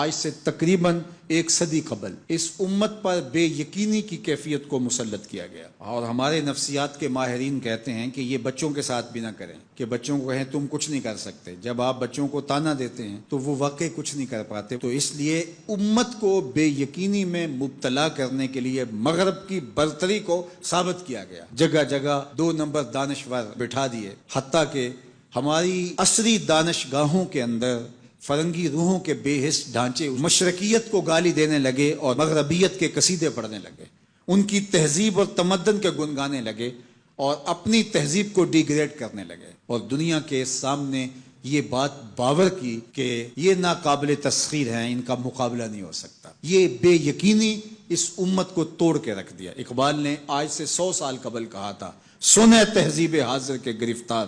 آج سے تقریباً 1 صدی قبل اس امت پر بے یقینی کی کیفیت کو مسلط کیا گیا، اور ہمارے نفسیات کے ماہرین کہتے ہیں کہ یہ بچوں کے ساتھ بھی نہ کریں، کہ بچوں کو کہیں تم کچھ نہیں کر سکتے۔ جب آپ بچوں کو تانا دیتے ہیں تو وہ واقعی کچھ نہیں کر پاتے۔ تو اس لیے امت کو بے یقینی میں مبتلا کرنے کے لیے مغرب کی برتری کو ثابت کیا گیا، جگہ جگہ 2 نمبر دانشور بٹھا دیے، حتیٰ کہ ہماری عصری دانشگاہوں کے اندر فرنگی روحوں کے بے حس ڈھانچے مشرقیت کو گالی دینے لگے اور مغربیت کے قصیدے پڑھنے لگے، ان کی تہذیب اور تمدن کے گن گانے لگے اور اپنی تہذیب کو ڈیگریڈ کرنے لگے، اور دنیا کے سامنے یہ بات باور کی کہ یہ ناقابل تسخیر ہیں، ان کا مقابلہ نہیں ہو سکتا۔ یہ بے یقینی اس امت کو توڑ کے رکھ دیا۔ اقبال نے آج سے 100 سال قبل کہا تھا، سنے تہذیب حاضر کے گرفتار،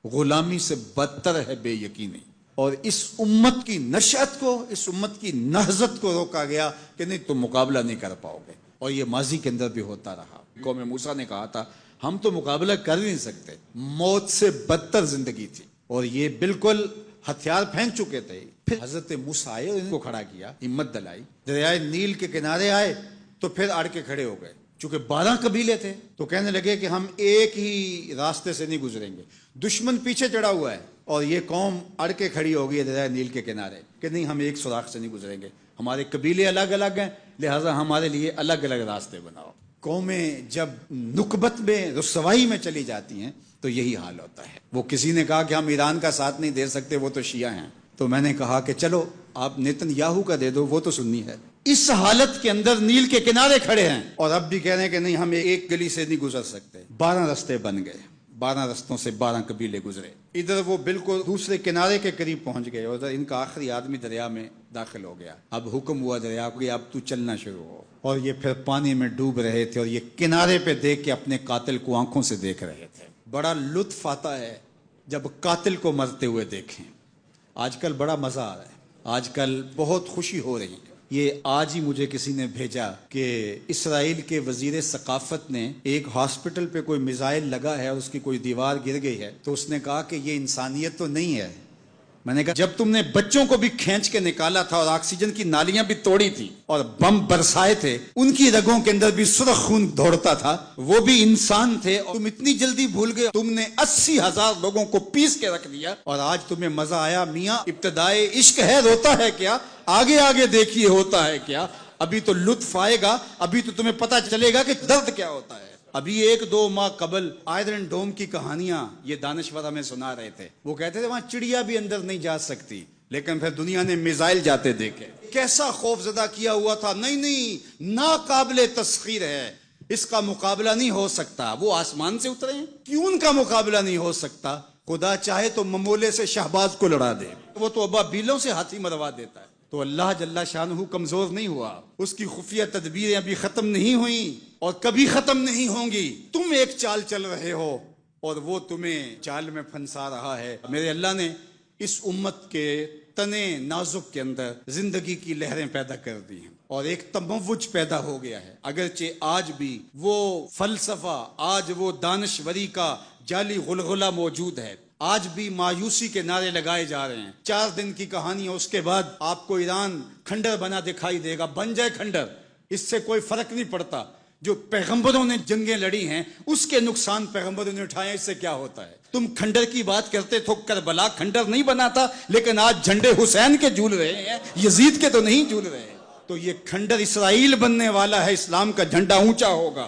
غلامی سے بدتر ہے بے یقینی۔ اور اس امت کی نشأت کو، اس امت کی نہضت کو روکا گیا کہ نہیں تم مقابلہ نہیں کر پاؤ گے، اور یہ ماضی کے اندر بھی ہوتا رہا۔ قوم موسیٰ نے کہا تھا ہم تو مقابلہ کر نہیں سکتے، موت سے بدتر زندگی تھی، اور یہ بالکل ہتھیار پھینک چکے تھے۔ پھر حضرت موسیٰ آئے اور ان کو کھڑا کیا، ہمت دلائی، دریائے نیل کے کنارے آئے تو پھر اڑ کے کھڑے ہو گئے۔ چونکہ 12 قبیلے تھے تو کہنے لگے کہ ہم ایک ہی راستے سے نہیں گزریں گے، دشمن پیچھے چڑھا ہوا ہے اور یہ قوم اڑ کے کھڑی ہو گئی ہے دریا نیل کے کنارے کہ نہیں ہم ایک سوراخ سے نہیں گزریں گے، ہمارے قبیلے الگ الگ ہیں، لہٰذا ہمارے لیے الگ الگ راستے بناؤ۔ قومیں جب نکبت میں رسوائی میں چلی جاتی ہیں تو یہی حال ہوتا ہے۔ وہ کسی نے کہا کہ ہم ایران کا ساتھ نہیں دے سکتے، وہ تو شیعہ ہیں، تو میں نے کہا کہ چلو آپ نیتن یاہو کا دے دو، وہ تو سنی ہے۔ اس حالت کے اندر نیل کے کنارے کھڑے ہیں اور اب بھی کہہ رہے ہیں کہ نہیں ہم ایک گلی سے نہیں گزر سکتے۔ 12 رستے بن گئے، 12 رستوں سے 12 قبیلے گزرے، ادھر وہ بالکل دوسرے کنارے کے قریب پہنچ گئے، ادھر ان کا آخری آدمی دریا میں داخل ہو گیا۔ اب حکم ہوا دریا کو کہ اب تو چلنا شروع ہو، اور یہ پھر پانی میں ڈوب رہے تھے اور یہ کنارے پہ دیکھ کے اپنے قاتل کو آنکھوں سے دیکھ رہے تھے۔ بڑا لطف آتا ہے جب قاتل کو مرتے ہوئے دیکھیں۔ آج کل بڑا مزہ آ رہا ہے، آج کل بہت خوشی ہو رہی ہے۔ یہ آج ہی مجھے کسی نے بھیجا کہ اسرائیل کے وزیر ثقافت نے ایک ہاسپٹل پہ کوئی میزائل لگا ہے اور اس کی کوئی دیوار گر گئی ہے، تو اس نے کہا کہ یہ انسانیت تو نہیں ہے۔ میں نے کہا جب تم نے بچوں کو بھی کھینچ کے نکالا تھا اور آکسیجن کی نالیاں بھی توڑی تھی اور بم برسائے تھے، ان کی رگوں کے اندر بھی سرخ خون دوڑتا تھا، وہ بھی انسان تھے، اور تم اتنی جلدی بھول گئے، تم نے 80,000 لوگوں کو پیس کے رکھ دیا اور آج تمہیں مزہ آیا۔ میاں ابتدائے عشق ہے، روتا ہے کیا، آگے آگے دیکھیے ہوتا ہے کیا۔ ابھی تو لطف آئے گا، ابھی تو تمہیں پتہ چلے گا کہ درد کیا ہوتا ہے۔ ابھی 1-2 ماہ قبل آئرن ڈوم کی کہانیاں یہ دانشور ہمیں سنا رہے تھے۔ وہ کہتے تھے وہاں چڑیا بھی اندر نہیں جا سکتی، لیکن پھر دنیا نے میزائل جاتے دیکھے، کیسا خوف زدہ کیا ہوا تھا۔ نہیں ناقابل تسخیر ہے، اس کا مقابلہ نہیں ہو سکتا۔ وہ آسمان سے اترے ہیں، کیوں ان کا مقابلہ نہیں ہو سکتا؟ خدا چاہے تو ممولے سے شہباز کو لڑا دے، وہ تو ابابیلوں سے ہاتھی مروا دیتا ہے۔ تو اللہ جل شانہ کمزور نہیں ہوا، اس کی خفیہ تدبیریں ابھی ختم نہیں ہوئیں اور کبھی ختم نہیں ہوں گی۔ تم ایک چال چل رہے ہو اور وہ تمہیں چال میں پھنسا رہا ہے۔ میرے اللہ نے اس امت کے تنے نازک کے اندر زندگی کی لہریں پیدا کر دی ہیں اور ایک تموج پیدا ہو گیا ہے۔ اگرچہ آج بھی وہ فلسفہ، آج وہ دانشوری کا جعلی غلغلہ موجود ہے، آج بھی مایوسی کے نعرے لگائے جا رہے ہیں۔ 4 دن کی کہانی ہے، اس کے بعد آپ کو ایران کھنڈر بنا دکھائی دے گا، بن جائے کھنڈر، اس سے کوئی فرق نہیں پڑتا۔ جو پیغمبروں نے جنگیں لڑی ہیں اس کے نقصان پیغمبروں نے اٹھائے، اس سے کیا ہوتا ہے؟ تم کھنڈر کی بات کرتے تھو، کربلا کھنڈر نہیں بنا تھا، لیکن آج جھنڈے حسین کے جھول رہے ہیں، یزید کے تو نہیں جھول رہے۔ تو یہ کھنڈر اسرائیل بننے والا ہے، اسلام کا جھنڈا اونچا ہوگا۔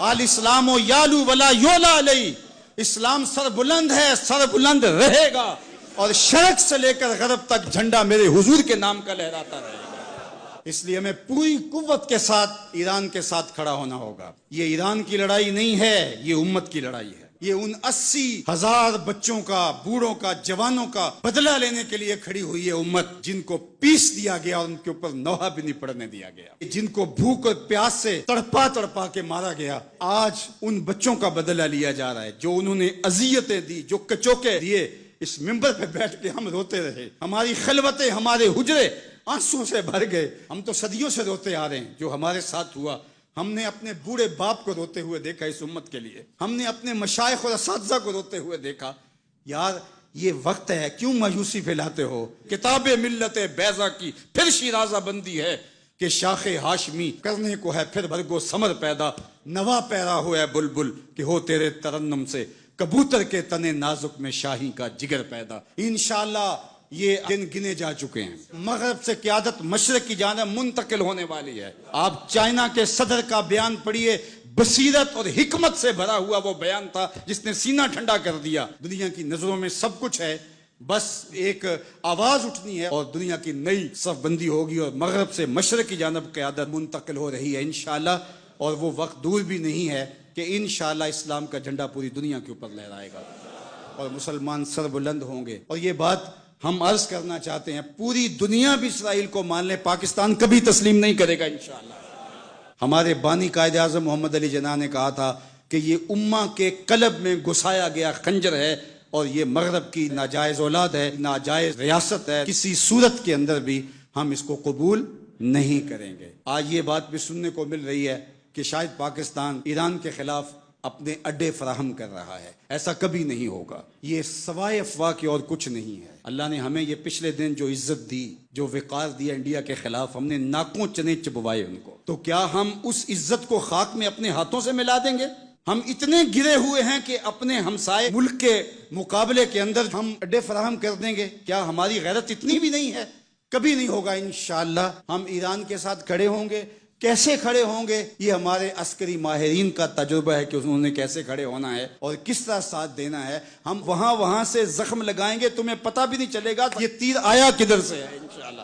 آل اسلام و یالو ولا یولا علیہ، اسلام سر بلند ہے، سر بلند رہے گا، اور شرق سے لے کر غرب تک جھنڈا میرے حضور کے نام کا لہراتا رہے گا۔ اس لیے ہمیں پوری قوت کے ساتھ ایران کے ساتھ کھڑا ہونا ہوگا۔ یہ ایران کی لڑائی نہیں ہے، یہ امت کی لڑائی ہے۔ یہ ان 80,000 بچوں کا، بوڑھوں کا، جوانوں کا بدلہ لینے کے لیے کھڑی ہوئی ہے امت، جن کو پیس دیا گیا اور ان کے اوپر نوحہ بھی نہیں پڑنے دیا گیا، جن کو بھوک اور پیاس سے تڑپا تڑپا کے مارا گیا۔ آج ان بچوں کا بدلہ لیا جا رہا ہے جو انہوں نے اذیتیں دی، جو کچوکے دیے۔ اس ممبر پہ بیٹھ کے ہم روتے رہے، ہماری خلوتیں، ہمارے حجرے آنسوں سے بھر گئے۔ ہم تو صدیوں سے روتے آ رہے ہیں جو ہمارے ساتھ ہوا۔ ہم نے اپنے بوڑھے باپ کو روتے ہوئے دیکھا اس امت کے لیے، ہم نے اپنے مشائخ اور اساتذہ کو روتے ہوئے دیکھا۔ یار یہ وقت ہے، کیوں مایوسی پھیلاتے ہو؟ کتاب ملت بیضا کی پھر شیرازہ بندی ہے کہ شاخ ہاشمی کرنے کو ہے پھر بھرگو ثمر پیدا، نوا پیرا ہو ہے بلبل کہ ہو تیرے ترنم سے کبوتر کے تنے نازک میں شاہی کا جگر پیدا۔ انشاءاللہ یہ دن گنے جا چکے ہیں، مغرب سے قیادت مشرق کی جانب منتقل ہونے والی ہے۔ آپ چائنا کے صدر کا بیان پڑھیے، بصیرت اور حکمت سے بھرا ہوا وہ بیان تھا جس نے سینہ ٹھنڈا کر دیا۔ دنیا کی نظروں میں سب کچھ ہے، بس ایک آواز اٹھنی ہے اور دنیا کی نئی صف بندی ہوگی اور مغرب سے مشرق کی جانب قیادت منتقل ہو رہی ہے انشاءاللہ، اور وہ وقت دور بھی نہیں ہے کہ انشاءاللہ اسلام کا جھنڈا پوری دنیا کے اوپر لہرائے گا اور مسلمان سر بلند ہوں گے۔ اور یہ بات ہم عرض کرنا چاہتے ہیں، پوری دنیا بھی اسرائیل کو مان لے، پاکستان کبھی تسلیم نہیں کرے گا انشاءاللہ۔ ہمارے بانی قائد اعظم محمد علی جناح نے کہا تھا کہ یہ امہ کے قلب میں گھسایا گیا خنجر ہے اور یہ مغرب کی ناجائز اولاد ہے، ناجائز ریاست ہے، کسی صورت کے اندر بھی ہم اس کو قبول نہیں کریں گے۔ آج یہ بات بھی سننے کو مل رہی ہے کہ شاید پاکستان ایران کے خلاف اپنے اڈے فراہم کر رہا ہے، ایسا کبھی نہیں ہوگا، یہ سوائے افواہ کے اور کچھ نہیں ہے۔ اللہ نے ہمیں یہ پچھلے دن جو عزت دی، جو وقار دیا انڈیا کے خلاف، ہم نے ناکوں چنے چبوائے ان کو، تو کیا ہم اس عزت کو خاک میں اپنے ہاتھوں سے ملا دیں گے؟ ہم اتنے گرے ہوئے ہیں کہ اپنے ہمسائے ملک کے مقابلے کے اندر ہم اڈے فراہم کر دیں گے؟ کیا ہماری غیرت اتنی بھی نہیں ہے؟ کبھی نہیں ہوگا انشاءاللہ۔ ہم ایران کے ساتھ کھڑے ہوں گے، کیسے کھڑے ہوں گے یہ ہمارے عسکری ماہرین کا تجربہ ہے کہ انہوں نے کیسے کھڑے ہونا ہے اور کس طرح ساتھ دینا ہے۔ ہم وہاں سے زخم لگائیں گے، تمہیں پتہ بھی نہیں چلے گا یہ تیر آیا کدھر سے ہے انشاءاللہ۔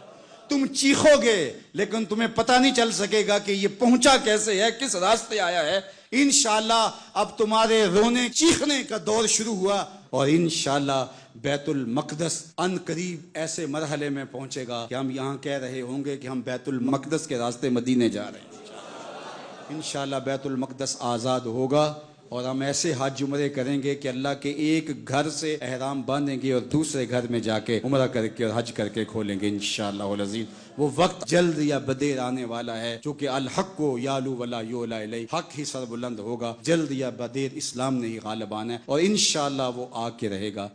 تم چیخو گے لیکن تمہیں پتہ نہیں چل سکے گا کہ یہ پہنچا کیسے ہے، کس راستے آیا ہے۔ انشاءاللہ اب تمہارے رونے چیخنے کا دور شروع ہوا اور انشاءاللہ بیت المقدس ان قریب ایسے مرحلے میں پہنچے گا کہ ہم یہاں کہہ رہے ہوں گے کہ ہم بیت المقدس کے راستے مدینے جا رہے ہیں۔ انشاءاللہ بیت المقدس آزاد ہوگا اور ہم ایسے حج عمرے کریں گے کہ اللہ کے ایک گھر سے احرام باندھیں گے اور دوسرے گھر میں جا کے عمرہ کر کے اور حج کر کے کھولیں گے انشاءاللہ العزیز۔ وہ وقت جلد یا بدیر آنے والا ہے، چونکہ الحق کو یالو ولا یولا الیہ، حق ہی سر بلند ہوگا، جلد یا بدیر اسلام نے ہی غالب آنا ہے اور انشاءاللہ وہ آ کے رہے گا۔